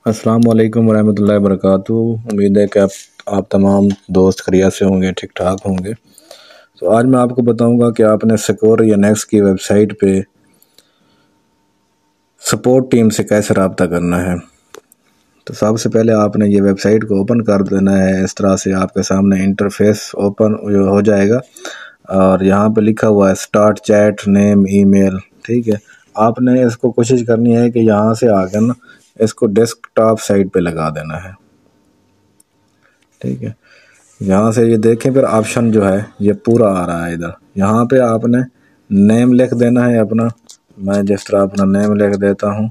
अस्सलाम वालेकुम रहमतुल्लाहि वबरकातुहू। उम्मीद है कि आप तमाम दोस्त खैरियत से होंगे, ठीक ठाक होंगे। तो आज मैं आपको बताऊंगा कि आपने सिक्योर या नेक्स्ट की वेबसाइट पे सपोर्ट टीम से कैसे रब्ता करना है। तो सबसे पहले आपने ये वेबसाइट को ओपन कर देना है। इस तरह से आपके सामने इंटरफेस ओपन हो जाएगा और यहाँ पे लिखा हुआ है स्टार्ट चैट नेम ईमेल। ठीक है, आपने इसको कोशिश करनी है कि यहाँ से आकर ना इसको डेस्कटॉप साइड पे लगा देना है। ठीक है, यहाँ से ये देखें फिर ऑप्शन जो है ये पूरा आ रहा है इधर। यहाँ पे आपने नेम लिख देना है अपना। मैं जिस तरह अपना नेम लिख देता हूँ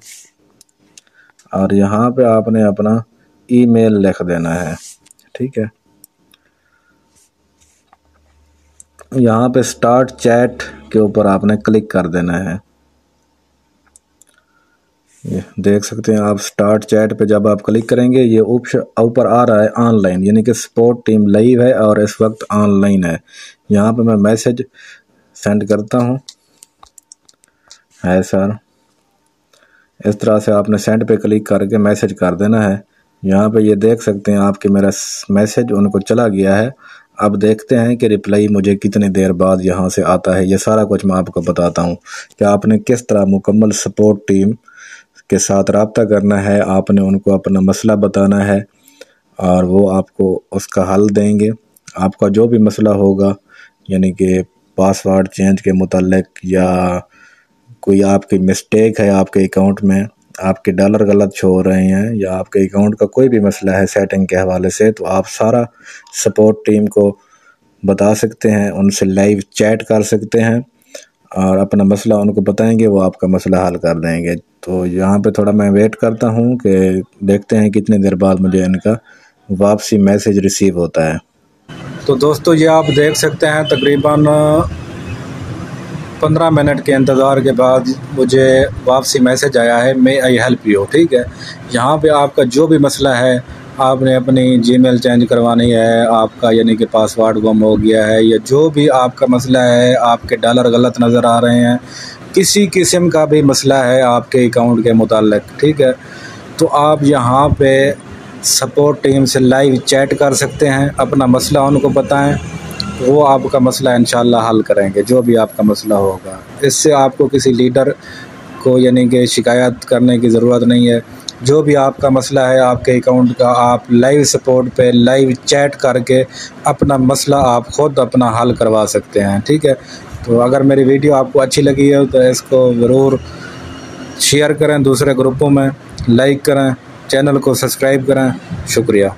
और यहाँ पे आपने अपना ईमेल लिख देना है। ठीक है, यहाँ पे स्टार्ट चैट के ऊपर आपने क्लिक कर देना है। ये देख सकते हैं आप, स्टार्ट चैट पे जब आप क्लिक करेंगे ये ऊपर आ रहा है ऑनलाइन, यानी कि सपोर्ट टीम लाइव है और इस वक्त ऑनलाइन है। यहाँ पे मैं मैसेज सेंड करता हूँ, है सर। इस तरह से आपने सेंड पे क्लिक करके मैसेज कर देना है। यहाँ पे ये देख सकते हैं आप कि मेरा मैसेज उनको चला गया है। अब देखते हैं कि रिप्लाई मुझे कितनी देर बाद यहाँ से आता है। ये सारा कुछ मैं आपको बताता हूँ कि आपने किस तरह मुकम्मल सपोर्ट टीम के साथ रब्ता करना है। आपने उनको अपना मसला बताना है और वो आपको उसका हल देंगे। आपका जो भी मसला होगा, यानी कि पासवर्ड चेंज के मुताल्लिक या कोई आपकी मिस्टेक है आपके अकाउंट में, आपके डॉलर गलत शो हो रहे हैं या आपके अकाउंट का कोई भी मसला है सेटिंग के हवाले से, तो आप सारा सपोर्ट टीम को बता सकते हैं, उनसे लाइव चैट कर सकते हैं और अपना मसला उनको बताएंगे, वो आपका मसला हल कर देंगे। तो यहाँ पे थोड़ा मैं वेट करता हूँ कि देखते हैं कितनी देर बाद मुझे इनका वापसी मैसेज रिसीव होता है। तो दोस्तों ये आप देख सकते हैं तकरीबन 15 मिनट के इंतज़ार के बाद मुझे वापसी मैसेज आया है, मे आई हेल्प यू। ठीक है, यहाँ पे आपका जो भी मसला है, आपने अपनी जीमेल चेंज करवानी है, आपका यानी कि पासवर्ड गुम हो गया है, या जो भी आपका मसला है, आपके डॉलर गलत नज़र आ रहे हैं, किसी किस्म का भी मसला है आपके अकाउंट के मुताल्लिक, ठीक है, तो आप यहाँ पे सपोर्ट टीम से लाइव चैट कर सकते हैं। अपना मसला उनको बताएं, वो आपका मसला इंशाल्लाह हल करेंगे, जो भी आपका मसला होगा। इससे आपको किसी लीडर को यानी कि शिकायत करने की ज़रूरत नहीं है। जो भी आपका मसला है आपके अकाउंट का, आप लाइव सपोर्ट पे लाइव चैट करके अपना मसला आप ख़ुद अपना हल करवा सकते हैं। ठीक है, तो अगर मेरी वीडियो आपको अच्छी लगी है तो इसको ज़रूर शेयर करें, दूसरे ग्रुपों में लाइक करें, चैनल को सब्सक्राइब करें। शुक्रिया।